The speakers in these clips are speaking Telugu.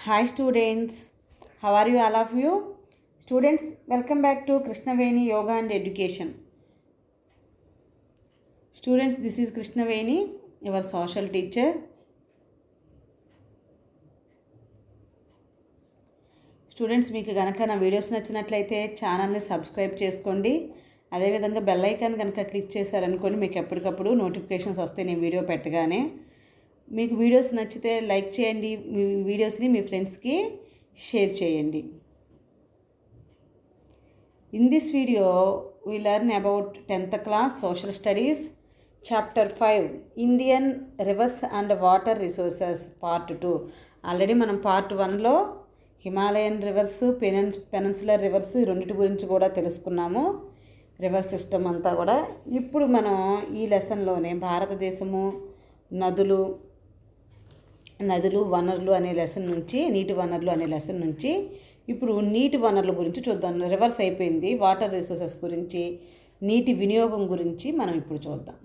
Hi students, how are you all of you? Students, welcome back to Krishnaveni Yoga and Education. Students, this is Krishnaveni, your social teacher. Students మీకు కనుక నా వీడియోస్ నచ్చినట్లయితే ఛానల్ని సబ్స్క్రైబ్ చేసుకోండి. అదేవిధంగా బెల్ ఐకాన్ కనుక క్లిక్ చేశారనుకోండి మీకు ఎప్పటికప్పుడు నోటిఫికేషన్స్ వస్తాయి నేను వీడియో పెట్టగానే. మీకు వీడియోస్ నచ్చితే లైక్ చేయండి, మీ వీడియోస్ని మీ ఫ్రెండ్స్కి షేర్ చేయండి. In this video we learn about 10th class social studies chapter 5 Indian rivers and water resources part 2. Already మనం పార్ట్ 1లో హిమాలయన్ రివర్స్, పెనిన్సులర్ రివర్స్ ఈ రెండింటి గురించి కూడా తెలుసుకున్నాము, రివర్ సిస్టమ్ అంతా కూడా. ఇప్పుడు మనం ఈ లెసన్లోనే భారతదేశము, నదులు వనరులు అనే లెసన్ నుంచి, నీటి వనరులు అనే లెసన్ నుంచి ఇప్పుడు నీటి వనరుల గురించి చూద్దాం. రివర్స్ అయిపోయింది, వాటర్ రిసోర్సెస్ గురించి, నీటి వినియోగం గురించి మనం ఇప్పుడు చూద్దాం.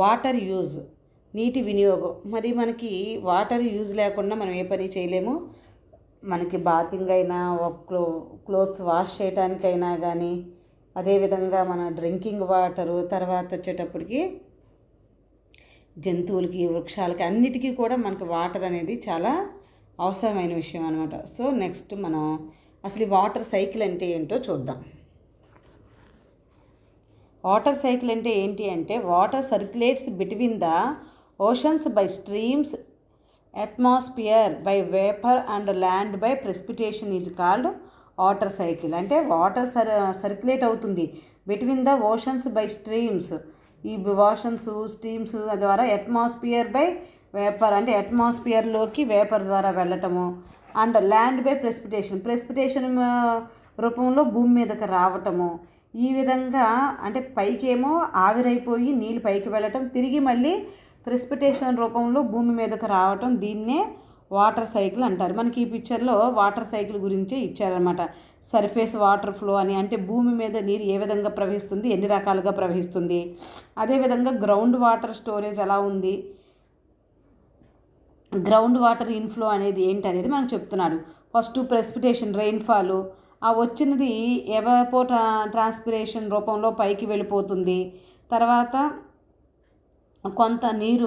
వాటర్ యూజ్, నీటి వినియోగం. మరి మనకి వాటర్ యూజ్ లేకుండా మనం ఏ పని చేయలేము. మనకి బాతింగ్ అయినా, క్లోత్స్ వాష్ చేయడానికైనా కానీ, అదేవిధంగా మన డ్రింకింగ్ వాటరు, తర్వాత వచ్చేటప్పటికి జంతువులకి, వృక్షాలకి అన్నిటికీ కూడా మనకి వాటర్ అనేది చాలా అవసరమైన విషయం అనమాట. సో నెక్స్ట్ మనం అసలు ఈ వాటర్ సైకిల్ అంటే ఏంటో చూద్దాం. వాటర్ సైకిల్ అంటే ఏంటి అంటే, water circulates between the oceans by streams, atmosphere by vapour and land by precipitation is called water cycle. అంటే వాటర్ సర్క్యులేట్ అవుతుంది between the oceans by streams, ఈ ఓషన్స్ స్ట్రీమ్స్ ద్వారా, అట్మాస్ఫియర్ బై వేపర్ అంటే అట్మాస్ఫియర్లోకి వేపర్ ద్వారా వెళ్ళటము, అండ్ ల్యాండ్ బై ప్రెసిపిటేషన్ రూపంలో భూమి మీదకి రావటము. ఈ విధంగా అంటే పైకేమో ఆవిరైపోయి నీళ్ళు పైకి వెళ్ళటం, తిరిగి మళ్ళీ ప్రెసిపిటేషన్ రూపంలో భూమి మీదకి రావటం, దీన్నే వాటర్ సైకిల్ అంటారు. మనకి ఈ పిక్చర్లో వాటర్ సైకిల్ గురించే ఇచ్చారనమాట. సర్ఫేస్ వాటర్ ఫ్లో అని, అంటే భూమి మీద నీరు ఏ విధంగా ప్రవహిస్తుంది, ఎన్ని రకాలుగా ప్రవహిస్తుంది. అదేవిధంగా గ్రౌండ్ వాటర్ స్టోరేజ్ ఎలా ఉంది, గ్రౌండ్ వాటర్ ఇన్ఫ్లో అనేది ఏంటి అనేది మనకు చెప్తున్నాడు. ఫస్ట్ ప్రెసిపిటేషన్, రెయిన్ఫాలు, ఆ వచ్చినది ఎవాపో ట్రాన్స్పిరేషన్ రూపంలో పైకి వెళ్ళిపోతుంది. తర్వాత కొంత నీరు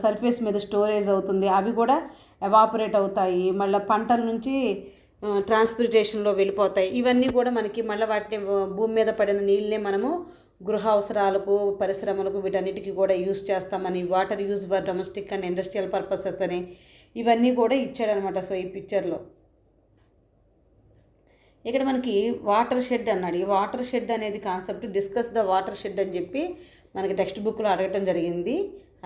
సర్ఫేస్ మీద స్టోరేజ్ అవుతుంది, అవి కూడా ఎవాపరేట్ అవుతాయి, మళ్ళీ పంటల నుంచి ట్రాన్స్పిరేషన్లో వెళ్ళిపోతాయి. ఇవన్నీ కూడా మనకి మళ్ళీ వాటిని భూమి మీద పడిన నీళ్ళనే మనము గృహ అవసరాలకు, పరిశ్రమలకు, వీటన్నిటికీ కూడా యూజ్ చేస్తామని, water use for domestic and industrial purposes అని ఇవన్నీ కూడా ఇచ్చాడనమాట. సో ఈ పిక్చర్లో ఇక్కడ మనకి వాటర్ షెడ్ అన్నాడు. ఈ వాటర్ షెడ్ అనేది concept, discuss the water shed అని చెప్పి మనకి టెక్స్ట్ బుక్లో అడగటం జరిగింది.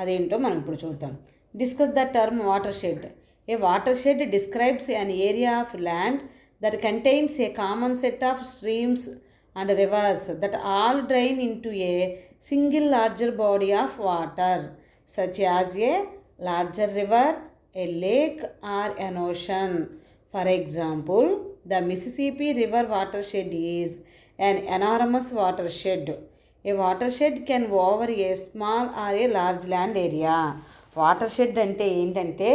అదేంటో మనం ఇప్పుడు చూద్దాం. Discuss the term water shed. A water shed describes an area of land that contains a common set of streams and rivers that all drain into a single larger body of water, such as a larger river, a lake or an ocean. For example, the Mississippi River watershed is an enormous watershed. A watershed can cover a small or a large land area. Watershed ante entante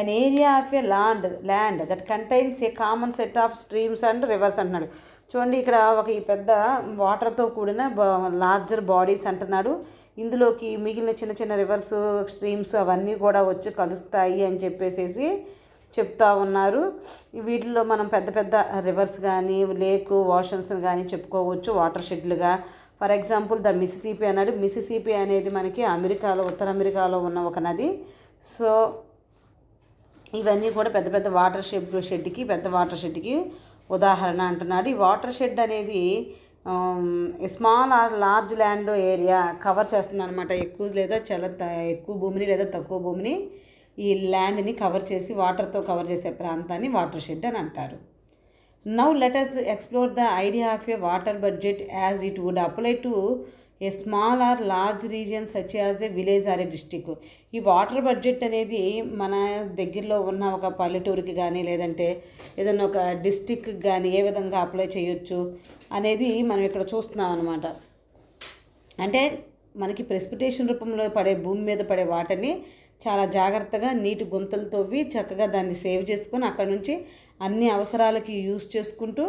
an area of a land that contains a common set of streams and rivers అంటున్నాడు. చూడండి, ఇక్కడ ఒక ఈ పెద్ద వాటర్తో కూడిన లార్జర్ బాడీస్ అంటున్నాడు. ఇందులోకి మిగిలిన చిన్న చిన్న రివర్స్, స్ట్రీమ్స్ అవన్నీ కూడా వచ్చి కలుస్తాయి అని చెప్పేసి చెప్తా ఉన్నారు. వీటిల్లో మనం పెద్ద పెద్ద రివర్స్ కానీ, లేకు, ఓషన్స్ కానీ చెప్పుకోవచ్చు వాటర్ షెడ్లుగా. ఫర్ ఎగ్జాంపుల్ ద మిసిసిపి అన్నాడు. మిసిసిపి అనేది మనకి అమెరికాలో, ఉత్తర అమెరికాలో ఉన్న ఒక నది. సో ఇవన్నీ కూడా పెద్ద పెద్ద వాటర్ షెడ్కి, పెద్ద వాటర్ షెడ్కి ఉదాహరణ అంటున్నాడు. ఈ వాటర్ షెడ్ అనేది small or large land area cover చేస్తుంది అనమాట. ఎక్కువ భూమిని లేదా తక్కువ భూమిని, ఈ ల్యాండ్ని కవర్ చేసి, వాటర్తో కవర్ చేసే ప్రాంతాన్ని వాటర్ షెడ్ అని అంటారు. Now let us explore the idea of a water budget as it would apply to a small or large region such as a village or a district. ఈ వాటర్ బడ్జెట్ అనేది మన దగ్గరలో ఉన్న ఒక పల్లెటూరుకి కానీ, లేదంటే ఏదైనా ఒక డిస్టిక్కి కానీ ఏ విధంగా అప్లై చేయొచ్చు అనేది మనం ఇక్కడ చూస్తున్నాం అనమాట. అంటే మనకి ప్రెసిపిటేషన్ రూపంలో పడే, భూమి మీద పడే వాటర్ని చాలా జాగ్రత్తగా నీటి గుంతలు తవ్వి చక్కగా దాన్ని సేవ్ చేసుకొని అక్కడ నుంచి అన్ని అవసరాలకి యూస్ చేసుకుంటూ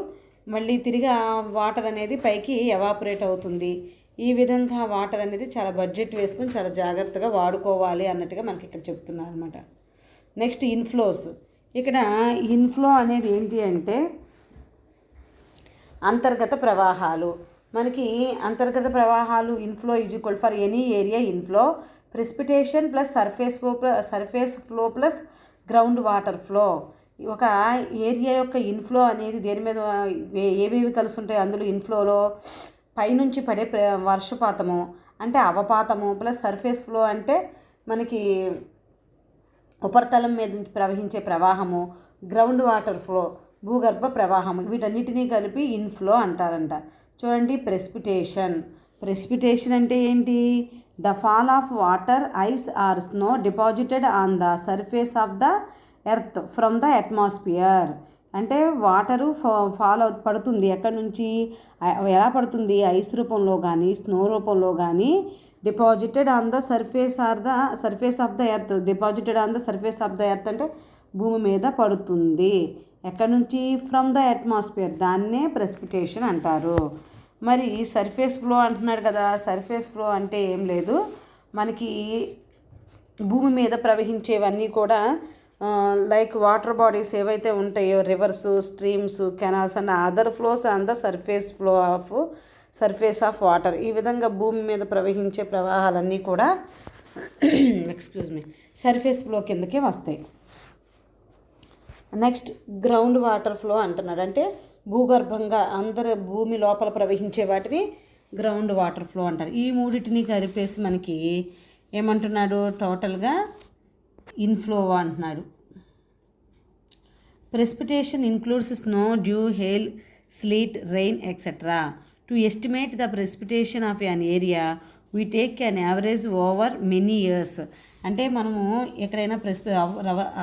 మళ్ళీ తిరిగి ఆ వాటర్ అనేది పైకి ఎవాపరేట్ అవుతుంది. ఈ విధంగా వాటర్ అనేది చాలా బడ్జెట్ వేసుకొని చాలా జాగ్రత్తగా వాడుకోవాలి అన్నట్టుగా మనకి ఇక్కడ చెప్తున్నారు అనమాట. Next inflows. ఇక్కడ ఇన్ఫ్లో అనేది ఏంటి అంటే అంతర్గత ప్రవాహాలు. మనకి అంతర్గత ప్రవాహాలు inflow is equal for any area inflow precipitation plus surface flow plus ground water flow. ఒక ఏరియా యొక్క ఇన్ఫ్లో అనేది దేని మీద ఏవేవి కలిసి ఉంటాయి అందులో ఇన్ఫ్లోలో పైనుంచి పడే వర్షపాతము అంటే అవపాతము ప్లస్ సర్ఫేస్ ఫ్లో అంటే మనకి ఉపరితలం మీద నుంచి ప్రవహించే ప్రవాహము, గ్రౌండ్ వాటర్ ఫ్లో భూగర్భ ప్రవాహము, వీటన్నిటినీ కలిపి ఇన్ఫ్లో అంటారంట. చూడండి, ప్రెసిపిటేషన్ అంటే ఏంటి? The fall of water, ice or snow deposited on the surface of the earth from the atmosphere. అంటే వాటరు పడుతుంది. ఎక్కడి నుంచి, ఎలా పడుతుంది? ఐస్ రూపంలో కానీ స్నో రూపంలో కానీ deposited on the surface of the earth. Deposited on the surface of the earth అంటే భూమి మీద పడుతుంది. ఎక్కడి నుంచి? From the atmosphere. దాన్నే ప్రెసిపిటేషన్ అంటారు. మరి సర్ఫేస్ ఫ్లో అంటున్నాడు కదా, సర్ఫేస్ ఫ్లో అంటే ఏం లేదు, మనకి భూమి మీద ప్రవహించేవన్నీ కూడా లైక్ వాటర్ బాడీస్ ఏవైతే ఉంటాయో reverse, streams, canals and other flows on the surface of water. ఈ విధంగా భూమి మీద ప్రవహించే ప్రవాహాలన్నీ కూడా సర్ఫేస్ ఫ్లో కిందకే వస్తాయి. నెక్స్ట్ గ్రౌండ్ వాటర్ ఫ్లో అంటున్నాడు. అంటే భూగర్భంగా భూమి లోపల ప్రవహించే వాటిని గ్రౌండ్ వాటర్ ఫ్లో అంటారు. ఈ మూడింటిని కలిపేసి మనకి ఏమంటున్నాడు? టోటల్గా ఇన్ఫ్లో అంటున్నాడు. Precipitation includes snow, dew, hail, sleet, rain etcetera. To estimate the precipitation of an area we take an average over many years. అంటే మనము ఎక్కడైనా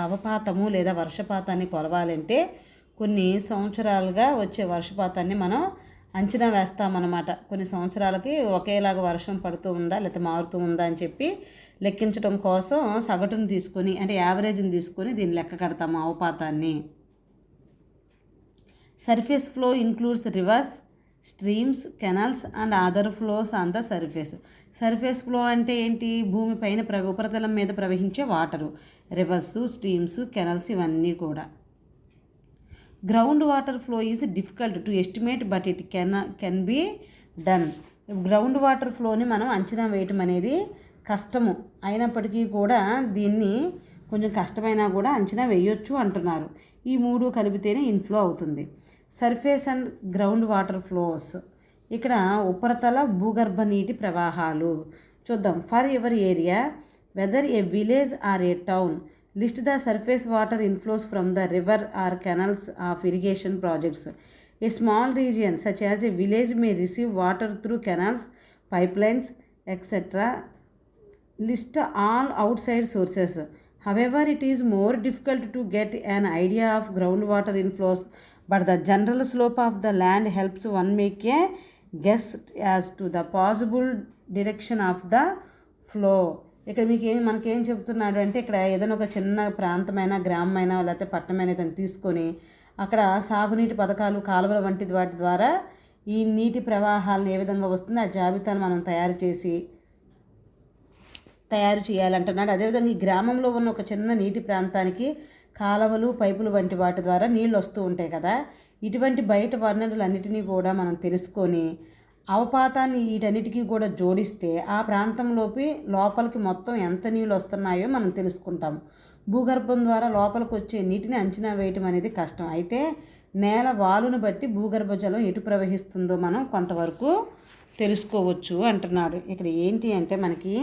అవపాతము లేదా వర్షపాతాన్ని కొలవాలంటే కొన్ని సంవత్సరాలుగా వచ్చే వర్షపాతాన్ని మనం అంచనా వేస్తామన్నమాట. కొన్ని సంవత్సరాలకి ఒకేలాగా వర్షం పడుతూ ఉందా లేకపోతే మారుతూ ఉందా అని చెప్పి లెక్కించడం కోసం సగటును తీసుకొని అంటే యావరేజ్ని తీసుకొని దీన్ని లెక్క కడతాము అవపాతాన్ని. Surface flow includes rivers, streams, canals and other flows on the surface. Surface flow అంటే ఏంటి? భూమి పైన ఉపరితలం మీద ప్రవహించే వాటరు, రివర్స్, స్ట్రీమ్స్, కెనాల్స్ ఇవన్నీ కూడా. Ground water flow is difficult to estimate but it can be done. Ground water ఫ్లోని మనం అంచనా వేయటం అనేది కష్టము అయినప్పటికీ కూడా దీన్ని కొంచెం కష్టమైనా కూడా అంచనా వేయొచ్చు అంటున్నారు. ఈ మూడు కలిపితేనే ఇన్ఫ్లో అవుతుంది. Surface and ground water flows. ఇక్కడ ఉపరితల భూగర్భ నీటి ప్రవాహాలు చూద్దాం. For every area whether a village or a town list the surface water inflows from the river or canals of irrigation projects. A small region such as a village may receive water through canals, pipelines etcetera. List all outside sources. However, it is more difficult to get an idea of groundwater inflows, but the general slope of the land helps one make a guess as to the possible direction of the flow. ఇక్కడ మనకేం చెప్తున్నాడు అంటే ఇక్కడ ఏదైనా ఒక చిన్న ప్రాంతమైన, గ్రామమైన లేకపోతే పట్టణమైన దాన్ని తీసుకొని అక్కడ సాగునీటి పథకాలు, కాలువల వంటి వాటి ద్వారా ఈ నీటి ప్రవాహాలను ఏ విధంగా వస్తుందో ఆ జాబితాను మనం తయారు చేయాలంటున్నాడు. అదేవిధంగా ఈ గ్రామంలో ఉన్న ఒక చిన్న నీటి ప్రాంతానికి కాలువలు, పైపులు వంటి వాటి ద్వారా నీళ్ళు వస్తూ ఉంటాయి కదా. ఇటువంటి బయట వనరులన్నిటినీ కూడా మనం తెలుసుకొని అవపాతాన్ని వీటన్నిటికీ కూడా జోడిస్తే ఆ లోపలికి మొత్తం ఎంత నీళ్ళు వస్తున్నాయో మనం తెలుసుకుంటాం. భూగర్భం ద్వారా లోపలికి వచ్చే నీటిని అంచనా వేయటం అనేది కష్టం. అయితే నేల వాలును బట్టి భూగర్భ జలం ఎటు ప్రవహిస్తుందో మనం కొంతవరకు తెలుసుకోవచ్చు అంటున్నాడు. ఇక్కడ ఏంటి అంటే మనకి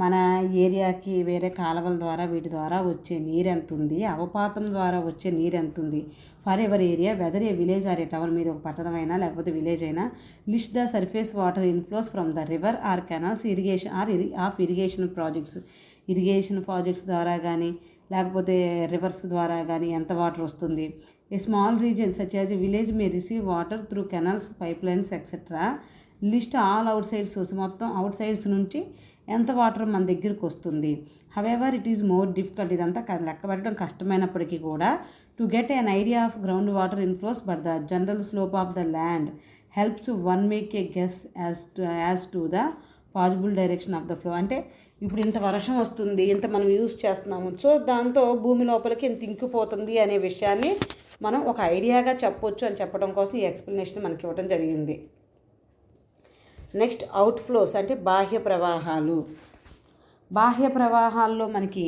మన ఏరియాకి వేరే కాలువల ద్వారా వీటి ద్వారా వచ్చే నీరు ఎంత ఉంది, అవపాతం ద్వారా వచ్చే నీరు ఎంత ఉంది, for every area whether a village or a town, మీద ఒక పట్టణం అయినా లేకపోతే విలేజ్ అయినా, list the surface water inflows from the river or canals irrigation projects ద్వారా కానీ లేకపోతే రివర్స్ ద్వారా కానీ ఎంత వాటర్ వస్తుంది. A small region such as a village may receive water through canals, pipelines etcetera. List all outside source, మొత్తం అవుట్ సైడ్స్ నుంచి ఎంత వాటర్ మన దగ్గరికి వస్తుంది. However it is more difficult, ఇదంతా లెక్క పెట్టడం కష్టమైనప్పటికీ కూడా to get an idea of ground water inflows but the general slope of the land helps one make a guess as to the possible direction of the flow. అంటే ఇప్పుడు ఇంత వర్షం వస్తుంది, ఇంత మనం యూజ్ చేస్తున్నాము, సో దాంతో భూమి లోపలికి ఇంత ఇంకిపోతుంది అనే విషయాన్ని మనం ఒక ఐడియాగా చెప్పొచ్చు అని చెప్పడం కోసం ఈ ఎక్స్ప్లెనేషన్ మనకి ఇవ్వడం జరిగింది. నెక్స్ట్ అవుట్ ఫ్లోస్ అంటే బాహ్య ప్రవాహాలు. బాహ్య ప్రవాహాల్లో మనకి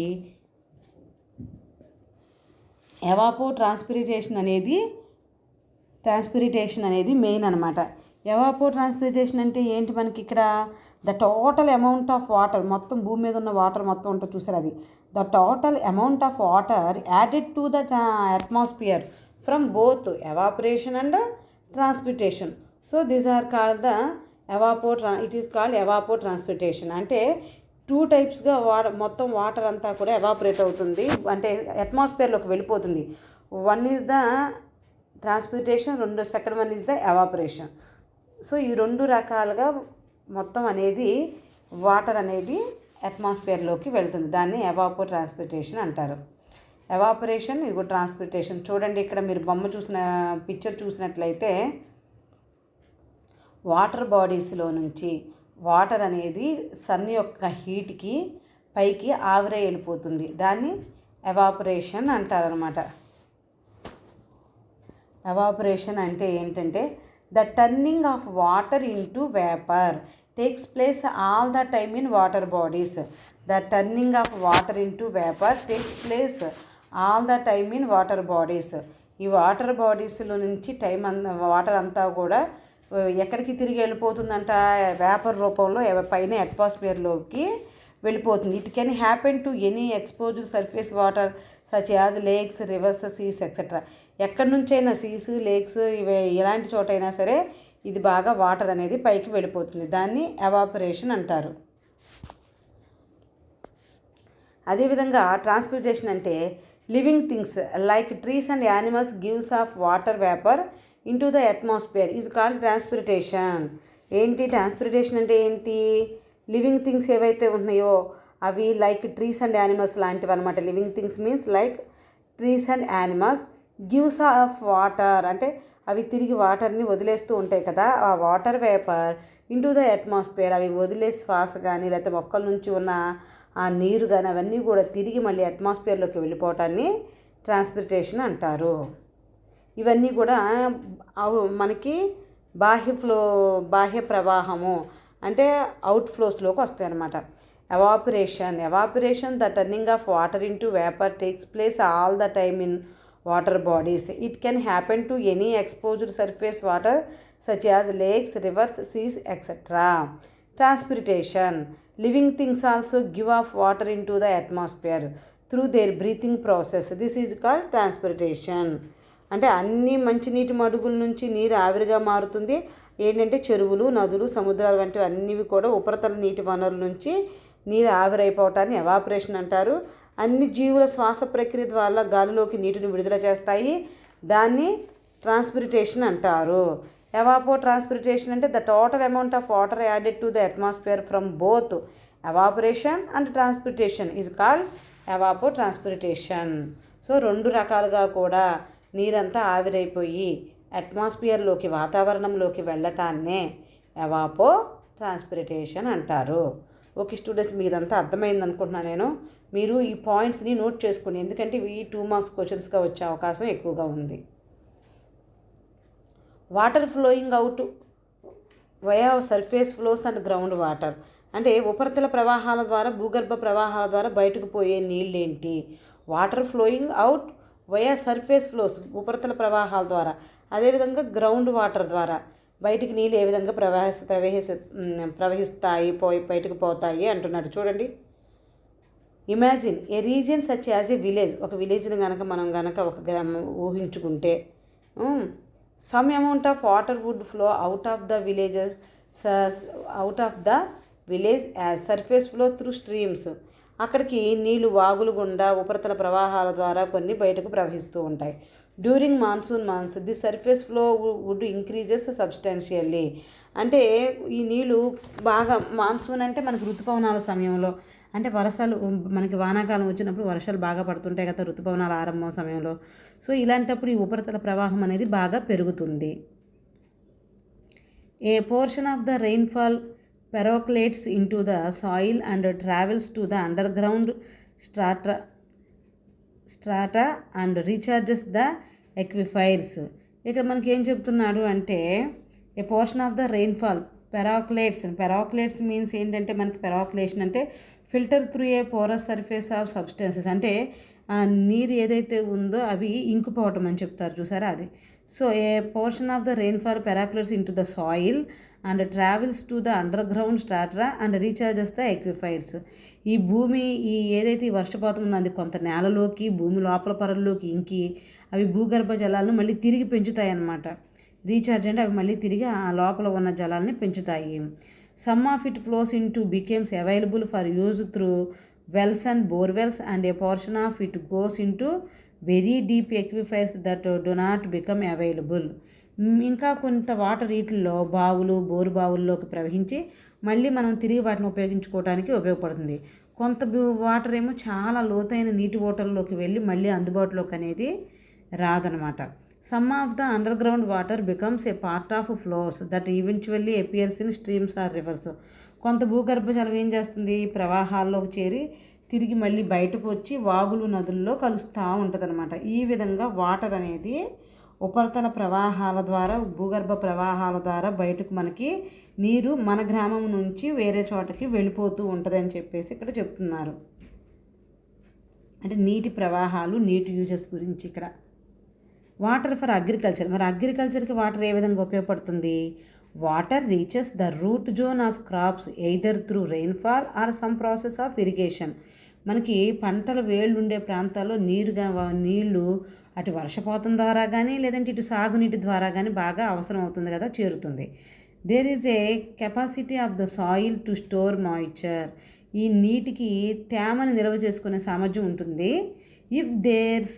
ఎవాపో ట్రాన్స్పిరేషన్ అనేది మెయిన్ అనమాట. ఎవాపో ట్రాన్స్పిరేషన్ అంటే ఏంటి, మనకి ఇక్కడ the total amount of water, మొత్తం భూమి మీద ఉన్న వాటర్ మొత్తం ఉంటుంది చూసారు, అది the total amount of water added to the atmosphere from both evaporation and transpiration. So these are called the it is called evapotranspiration. అంటే 2 టైప్స్గా మొత్తం వాటర్ అంతా కూడా ఎవాపరేట్ అవుతుంది, అంటే అట్మాస్ఫియర్లోకి వెళ్ళిపోతుంది. One is the transpiration, second one is the evaporation. So ఈ 2 రకాలుగా మొత్తం అనేది వాటర్ అనేది అట్మాస్ఫియర్లోకి వెళ్తుంది, దాన్ని ఎవాపో ట్రాన్స్పిరేషన్ అంటారు. ఎవాపరేషన్ ఇదిగో ట్రాన్స్పిరేషన్. చూడండి ఇక్కడ మీరు పిక్చర్ చూసినట్లయితే వాటర్ బాడీస్లో నుంచి వాటర్ అనేది సన్ యొక్క హీట్కి పైకి ఆవిరై వెళ్ళిపోతుంది, దాన్ని ఎవాపరేషన్ అంటారనమాట. ఎవాపరేషన్ అంటే ఏంటంటే the turning of water into vapour takes place all the time in water bodies. The turning of water into vapour takes place all the time in water bodies. ఈ వాటర్ బాడీస్లో నుంచి వాటర్ అంతా కూడా ఎక్కడికి తిరిగి వెళ్ళిపోతుందంట, వేపర్ రూపంలో పైన అట్మాస్ఫియర్లోకి వెళ్ళిపోతుంది. It can happen to any exposed surface water such as lakes, rivers, seas etcetera. ఎక్కడి నుంచైనా సీస్, లేక్స్ ఎలాంటి చోటైనా సరే ఇది బాగా వాటర్ అనేది పైకి వెళ్ళిపోతుంది, దాన్ని ఎవాపరేషన్ అంటారు. అదేవిధంగా ట్రాన్స్పిరేషన్ అంటే living things like trees and animals gives of water vapour into the atmosphere is called transpiration. ఏంటి ట్రాన్స్పిరేషన్ అంటే ఏంటి, లివింగ్ థింగ్స్ ఏవైతే ఉన్నాయో అవి లైక్ ట్రీస్ అండ్ యానిమల్స్ లాంటివి అనమాట. Living things means like trees and animals gives of water అంటే అవి తిరిగి వాటర్ని వదిలేస్తూ ఉంటాయి కదా, ఆ water vapour into the atmosphere, అవి వదిలే శ్వాస కానీ లేకపోతే మొక్కల నుంచి ఉన్న ఆ నీరు కానీ అవన్నీ కూడా తిరిగి మళ్ళీ అట్మాస్ఫియర్లోకి వెళ్ళిపోవటాన్ని ట్రాన్స్పిరేషన్ అంటారు. ఇవన్నీ కూడా మనకి బాహ్య ప్రవాహము అంటే అవుట్ ఫ్లోస్లోకి వస్తాయి అన్నమాట. Evaporation the turning of water into vapour takes place all the time in water bodies. It can happen to any exposed surface water such as lakes, rivers, seas etcetera. Transpiration living things also give off water into the atmosphere through their breathing process. This is called transpiration. అంటే అన్ని మంచినీటి మడుగుల నుంచి నీరు ఆవిరిగా మారుతుంది. ఏంటంటే చెరువులు, నదులు, సముద్రాలు వంటివి అన్నివి కూడా ఉపరితల నీటి వనరుల నుంచి నీరు ఆవిరైపోవటాన్ని ఎవాపరేషన్ అంటారు. అన్ని జీవుల శ్వాస ప్రక్రియ ద్వారా గాలిలోకి నీటిని విడుదల చేస్తాయి, దాన్ని ట్రాన్స్పిరేషన్ అంటారు. ఎవాపో ట్రాన్స్పిరేషన్ అంటే the total amount of water added to the atmosphere from both evaporation and transpiration is called evapotranspiration. So 2 రకాలుగా కూడా నీరంతా ఆవిరైపోయి అట్మాస్ఫియర్లోకి వాతావరణంలోకి వెళ్ళటాన్నే ఎవాపో ట్రాన్స్పిరేషన్ అంటారు. ఓకే స్టూడెంట్స్, మీకు ఇదంతా అర్థమైంది అనుకుంటున్నాను నేను. మీరు ఈ పాయింట్స్ని నోట్ చేసుకోండి, ఎందుకంటే ఇవి 2 మార్క్స్ క్వశ్చన్స్గా వచ్చే అవకాశం ఎక్కువగా ఉంది. Water flowing out via surface flows and ground water అంటే ఉపరితల ప్రవాహాల ద్వారా, భూగర్భ ప్రవాహాల ద్వారా బయటకు పోయే నీళ్ళేంటి. Water flowing out via surface flows ఉపరితల ప్రవాహాల ద్వారా, అదేవిధంగా గ్రౌండ్ వాటర్ ద్వారా బయటికి నీళ్ళు ఏ విధంగా ప్రవహిస్తాయి, బయటకు పోతాయి అంటున్నాడు. చూడండి, imagine a region such as a village. ఒక విలేజ్ని మనం ఒక గ్రామం ఊహించుకుంటే some amount of water would flow out of the village as surface flow through streams. అక్కడికి నీళ్ళు వాగులు గుండా ఉపరితల ప్రవాహాల ద్వారా కొన్ని బయటకు ప్రవహిస్తూ ఉంటాయి. During monsoon months the surface flow would increases substantially. అంటే ఈ నీళ్ళు బాగా మాన్సూన్ అంటే మనకి ఋతుపవనాల సమయంలో, అంటే వర్షాలు మనకి వానాకాలం వచ్చినప్పుడు వర్షాలు బాగా పడుతుంటాయి కదా ఋతుపవనాల ఆరంభం సమయంలో. సో ఇలాంటప్పుడు ఈ ఉపరితల ప్రవాహం అనేది బాగా పెరుగుతుంది. A portion of the rainfall percolates into the soil and travels to the underground strata and recharges the aquifers. ఇక్కడ మనకి ఏం చెప్తున్నాడు అంటే a portion of the rainfall percolates means ఏంటంటే మనకి పెరాక్యులేషన్ అంటే filter through a porous surface of substances, అంటే ఆ నీరు ఏదైతే ఉందో అవి ఇంకిపోవటం అని చెప్తారు చూసారా అది. So a portion of the rainfall percolates into the soil and travels to the underground strata and recharges the aquifers. ఈ భూమి ఏదైతే ఈ వర్షపాతం ఉందో అది కొంత నేలలోకి భూమి లోపల పొరల్లోకి ఇంకి అవి భూగర్భ జలాలను మళ్ళీ తిరిగి పెంచుతాయి అన్నమాట. రీఛార్జ్ అంటే అవి మళ్ళీ తిరిగి ఆ లోపల ఉన్న జలాల్ని పెంచుతాయి. Some of it flows in to becomes available for use through wells and borewells and a portion of it goes into very deep aquifers that do not become available. ఇంకా కొంత వాటర్ వీటిల్లో బావులు బోరు బావుల్లోకి ప్రవహించి మళ్ళీ మనం తిరిగి వాటిని ఉపయోగించుకోవడానికి ఉపయోగపడుతుంది. కొంత వాటర్ ఏమో చాలా లోతైన నీటి ఓటర్లోకి వెళ్ళి మళ్ళీ అందుబాటులోకి అనేది రాదనమాట. Some of the underground water becomes a part of flows that eventually appears in streams or rivers. కొంత భూగర్భ జలం ఏం చేస్తుంది, ప్రవాహాల్లోకి చేరి తిరిగి మళ్ళీ బయటకు వచ్చి వాగులు నదుల్లో కలుస్తూ ఉంటుందన్నమాట. ఈ విధంగా వాటర్ అనేది ఉపరితల ప్రవాహాల ద్వారా భూగర్భ ప్రవాహాల ద్వారా బయటకు మనకి నీరు మన గ్రామం నుంచి వేరే చోటకి వెళ్ళిపోతూ ఉంటుంది అని చెప్పేసి ఇక్కడ చెప్తున్నారు. అంటే నీటి ప్రవాహాలు, నీటి యూజెస్ గురించి ఇక్కడ. వాటర్ ఫర్ అగ్రికల్చర్, మరి అగ్రికల్చర్కి వాటర్ ఏ విధంగా ఉపయోగపడుతుంది? Water reaches the root zone of crops either through rainfall or some process of irrigation. మనకి పంటల వేళ్ళు ఉండే ప్రాంతాల్లో నీళ్లు అటు వర్షపాతం ద్వారా కానీ లేదంటే ఇటు సాగునీటి ద్వారా కానీ బాగా అవసరం అవుతుంది కదా, చేరుతుంది. There is a capacity of the soil to store moisture. ఈ నీటికి తేమని నిల్వ చేసుకునే సామర్థ్యం ఉంటుంది. If there's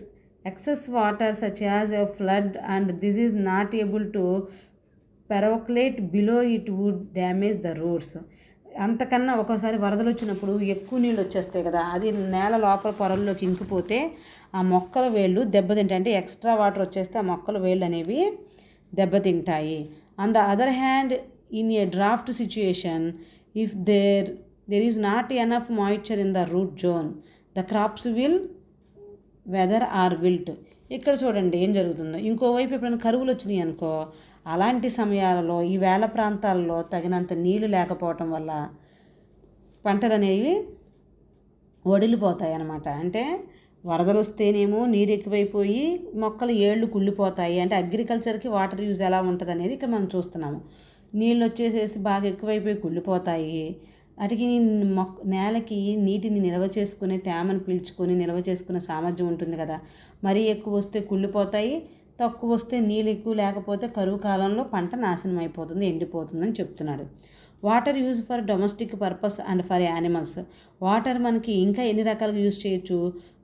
excess water such as a flood and this is not able to percolate below it would damage the roots. అంతకన్నా ఒక్కోసారి వరదలు వచ్చినప్పుడు ఎక్కువ నీళ్ళు వచ్చేస్తాయి కదా, అది నేల లోపల పొరల్లోకి ఇంకిపోతే ఆ మొక్కల వేళ్ళు దెబ్బతింటాయి. అంటే ఎక్స్ట్రా వాటర్ వచ్చేస్తే ఆ మొక్కల వేళ్ళు అనేవి దెబ్బతింటాయి. On the other hand in a drought situation if there is not enough moisture in the root zone the crops will wither or wilt. ఇక్కడ చూడండి ఏం జరుగుతుందో. ఇంకోవైపు ఎప్పుడైనా కరువులు వచ్చినాయి అనుకో, అలాంటి సమయాలలో ఈ వేళ ప్రాంతాల్లో తగినంత నీళ్లు లేకపోవటం వల్ల పంటలు అనేవి ఒడిలిపోతాయి అన్నమాట. అంటే వరదలు వస్తేనేమో నీరు ఎక్కువైపోయి మొక్కలు ఏళ్ళు కుళ్ళిపోతాయి. అంటే అగ్రికల్చర్కి వాటర్ యూజ్ ఎలా ఉంటుంది అనేది ఇక్కడ మనం చూస్తున్నాము. నీళ్ళు వచ్చేసేసి బాగా ఎక్కువైపోయి కుళ్ళిపోతాయి. వాటికి నేలకి నీటిని నిల్వ చేసుకునే తేమను పీల్చుకొని నిల్వ చేసుకునే సామర్థ్యం ఉంటుంది కదా. మరీ ఎక్కువ వస్తే కుళ్ళిపోతాయి, తక్కువ వస్తే నీళ్ళు ఎక్కువ లేకపోతే కరువు కాలంలో పంట నాశనం అయిపోతుంది, ఎండిపోతుందని చెప్తున్నాడు. Water use for domestic purpose and for animals. Water మనకి ఇంకా ఎన్ని రకాలుగా యూజ్ చేయొచ్చు?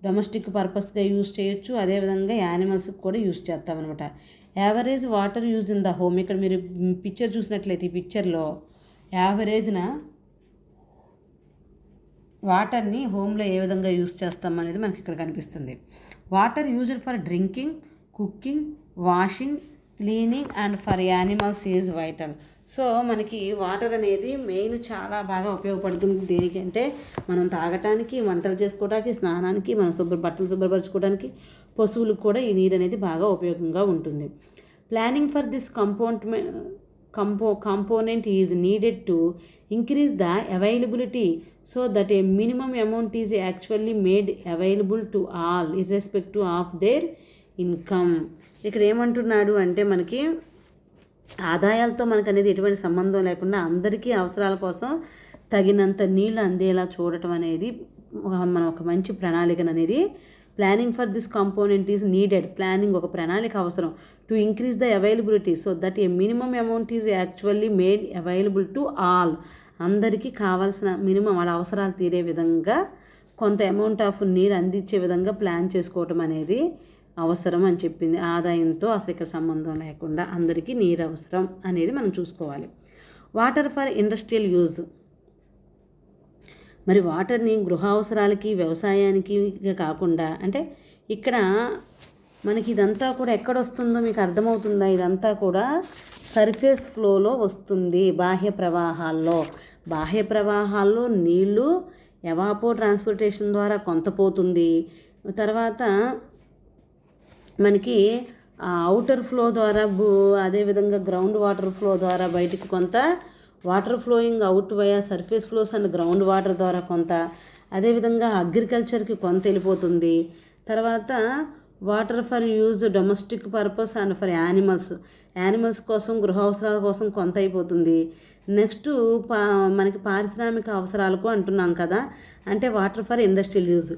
డొమెస్టిక్ పర్పస్గా యూజ్ చేయొచ్చు, అదేవిధంగా యానిమల్స్కి కూడా యూజ్ చేస్తామన్నమాట. Average water use in the home. ఇక్కడ మీరు పిక్చర్ చూసినట్లయితే ఈ పిక్చర్లో యావరేజ్న వాటర్ని హోమ్లో ఏ విధంగా యూజ్ చేస్తాం అనేది మనకి ఇక్కడ కనిపిస్తుంది. Water used for drinking, cooking, washing, cleaning and for animals is vital. So మనకి వాటర్ అనేది మెయిన్ చాలా బాగా ఉపయోగపడుతుంది. దేనికంటే మనం తాగటానికి, వంటలు చేసుకోవడానికి, స్నానానికి, మనం బట్టలు శుభ్రపరచుకోవడానికి, పశువులకు కూడా ఈ నీరు అనేది బాగా ఉపయోగంగా ఉంటుంది. Planning for this component is needed to increase the availability so that a minimum amount is actually made available to all irrespective of their income. ఇక్కడ ఏమంటున్నాడు అంటే మనకి ఆదాయాలతో మనకు అనేది ఎటువంటి సంబంధం లేకుండా అందరికీ అవసరాల కోసం తగినంత నీళ్ళు అందేలా చూడటం అనేది మనం ఒక మంచి ప్రణాళికను అనేది planning for this component is needed. Planning ఒక ప్రణాళిక అవసరం to increase the availability so that A minimum amount is actually made available to all. అందరికీ కావాల్సిన మినిమం వాళ్ళ అవసరాలు తీరే విధంగా కొంత అమౌంట్ ఆఫ్ నీరు అందించే విధంగా ప్లాన్ చేసుకోవటం అనేది అవసరం అని చెప్పింది. ఆదాయంతో అసలు ఇక్కడ సంబంధం లేకుండా అందరికీ నీరు అవసరం అనేది మనం చూసుకోవాలి. వాటర్ ఫర్ ఇండస్ట్రియల్ యూజ్, మరి వాటర్ని గృహ అవసరాలకి వ్యవసాయానికి కాకుండా, అంటే ఇక్కడ మనకి ఇదంతా కూడా ఎక్కడ వస్తుందో మీకు అర్థమవుతుందా? ఇదంతా కూడా సర్ఫేస్ ఫ్లోలో వస్తుంది. బాహ్య ప్రవాహాల్లో నీళ్లు ఎవాపో ట్రాన్స్పోర్టేషన్ ద్వారా కొంత పోతుంది. తర్వాత మనకి అవుటర్ ఫ్లో ద్వారా అదేవిధంగా గ్రౌండ్ వాటర్ ఫ్లో ద్వారా బయటికి కొంత, water flowing out via surface flows and ground water ద్వారా కొంత, అదేవిధంగా అగ్రికల్చర్కి కొంత వెళ్ళిపోతుంది. తర్వాత water for use domestic purpose and for animals కోసం, గృహ అవసరాల కోసం కొంత అయిపోతుంది. నెక్స్ట్ మనకి పారిశ్రామిక అవసరాలకు అంటున్నాం కదా, అంటే water for industrial use.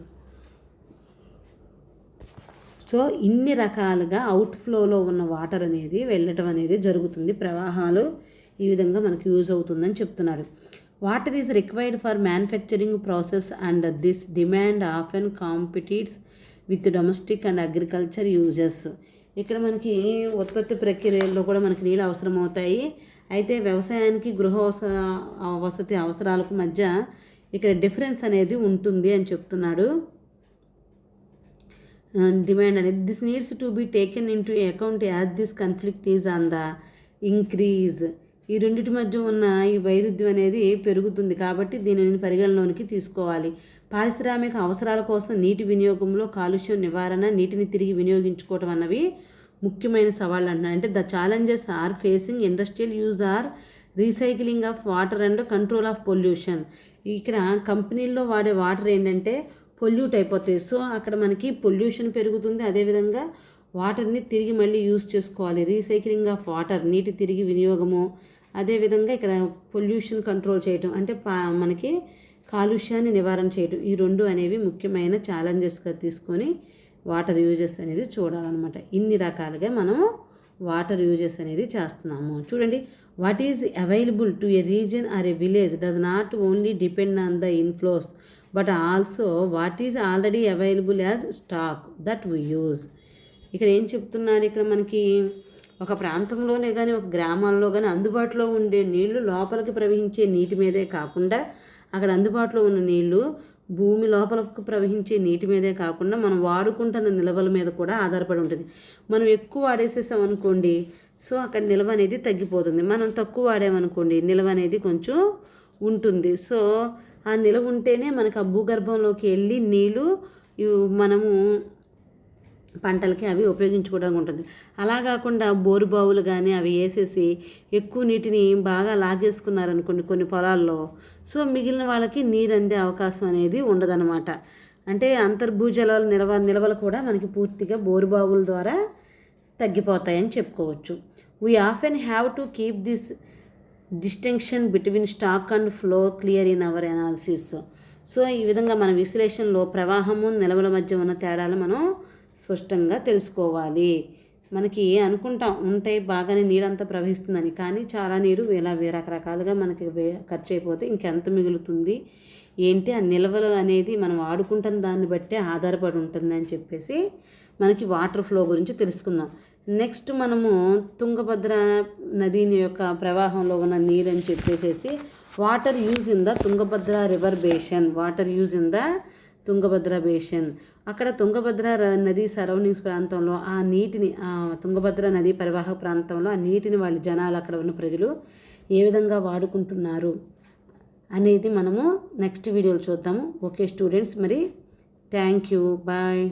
So ఇన్ని రకాలుగా అవుట్ఫ్లోలో ఉన్న వాటర్ అనేది వెళ్ళటం అనేది జరుగుతుంది. ప్రవాహాలు ఈ విధంగా మనకు యూజ్ అవుతుందని చెప్తున్నాడు. Water is required for manufacturing process and this demand often competes with domestic and agriculture uses. ఇక్కడ మనకి ఉత్పత్తి ప్రక్రియల్లో కూడా మనకి నీళ్ళు అవసరం అవుతాయి. అయితే వ్యవసాయానికి గృహ వసతి అవసరాలకు మధ్య ఇక్కడ డిఫరెన్స్ అనేది ఉంటుంది అని చెప్తున్నాడు. డిమాండ్ అనేది this needs to be taken in to account as this conflict is on the increase. ఈ రెండింటి మధ్య ఉన్న ఈ వైరుధ్యం అనేది పెరుగుతుంది కాబట్టి దీనిని పరిగణలోనికి తీసుకోవాలి. పారిశ్రామిక అవసరాల కోసం నీటి వినియోగంలో కాలుష్యం నివారణ, నీటిని తిరిగి వినియోగించుకోవటం అన్నవి ముఖ్యమైన సవాళ్ళు అంటున్నారు. అంటే the challenges are facing industrial use or recycling of water and control of pollution. ఇక్కడ కంపెనీల్లో వాడే వాటర్ ఏంటంటే పొల్యూట్ అయిపోతాయి. సో అక్కడ మనకి పొల్యూషన్ పెరుగుతుంది. అదేవిధంగా వాటర్ని తిరిగి మళ్ళీ యూజ్ చేసుకోవాలి. రీసైక్లింగ్ ఆఫ్ వాటర్, నీటి తిరిగి వినియోగము, అదేవిధంగా ఇక్కడ పొల్యూషన్ కంట్రోల్ చేయటం, అంటే మనకి కాలుష్యాన్ని నివారణ చేయటం. ఈ రెండు అనేవి ముఖ్యమైన ఛాలెంజెస్గా తీసుకొని వాటర్ యూజెస్ అనేది చూడాలన్నమాట. ఇన్ని రకాలుగా మనం వాటర్ యూజెస్ అనేది చేస్తున్నాము. చూడండి, what is available to a region or a village does not only depend on the inflows but also what is already available as stock that we use. ఇక్కడ ఏం చెప్తున్నాడు, ఇక్కడ మనకి ఒక ప్రాంతంలోనే కానీ ఒక గ్రామాల్లో కానీ అందుబాటులో ఉండే నీళ్లు లోపలికి ప్రవహించే నీటి మీదే కాకుండా, అక్కడ అందుబాటులో ఉన్న నీళ్లు భూమి లోపలకు ప్రవహించే నీటి మీదే కాకుండా మనం వాడుకుంటున్న నిల్వల మీద కూడా ఆధారపడి ఉంటుంది. మనం ఎక్కువ వాడేసేసాం అనుకోండి, సో అక్కడ నిల్వ అనేది తగ్గిపోతుంది. మనం తక్కువ వాడామనుకోండి, నిల్వ అనేది కొంచెం ఉంటుంది. సో ఆ నిల్వ ఉంటేనే మనకు ఆ భూగర్భంలోకి వెళ్ళి నీళ్ళు మనము పంటలకి అవి ఉపయోగించుకోవడానికి ఉంటుంది. అలా కాకుండా బోరు బావులు కానీ అవి వేసేసి ఎక్కువ నీటిని బాగా లాగేసుకున్నారనుకోండి కొన్ని పొలాల్లో, సో మిగిలిన వాళ్ళకి నీరు అందే అవకాశం అనేది ఉండదన్నమాట. అంటే అంతర్భూజలాల నిల్వలు కూడా మనకి పూర్తిగా బోరు బావుల ద్వారా తగ్గిపోతాయని చెప్పుకోవచ్చు. We often have to keep this distinction between stock and flow clear in our analysis. So ఈ విధంగా మన విశ్లేషణలో ప్రవాహము నిల్వల మధ్య ఉన్న తేడాలు మనం స్పష్టంగా తెలుసుకోవాలి. మనకి అనుకుంటాం ఉంటాయి బాగానే నీరంతా ప్రవహిస్తుందని, కానీ చాలా నీరు ఇలా రకరకాలుగా మనకి ఖర్చు అయిపోతే ఇంకెంత మిగులుతుంది ఏంటి, ఆ నిల్వలు అనేది మనం వాడుకుంటున్న దాన్ని బట్టే ఆధారపడి ఉంటుంది అని చెప్పేసి మనకి వాటర్ ఫ్లో గురించి తెలుసుకుందాం. నెక్స్ట్ మనము తుంగభద్ర నది యొక్క ప్రవాహంలో ఉన్న నీరు అని చెప్పేసి water use in the Tungabhadra river basin, water use in the Tungabhadra basin. అక్కడ తుంగభద్ర నది సరౌండింగ్స్ ప్రాంతంలో ఆ నీటిని, ఆ తుంగభద్ర నది పరివాహక ప్రాంతంలో ఆ నీటిని వాళ్ళు జనాలు, అక్కడ ఉన్న ప్రజలు ఏ విధంగా వాడుకుంటున్నారు అనేది మనము నెక్స్ట్ వీడియోలో చూద్దాము. ఓకే స్టూడెంట్స్, మరి థ్యాంక్ యూ, బాయ్.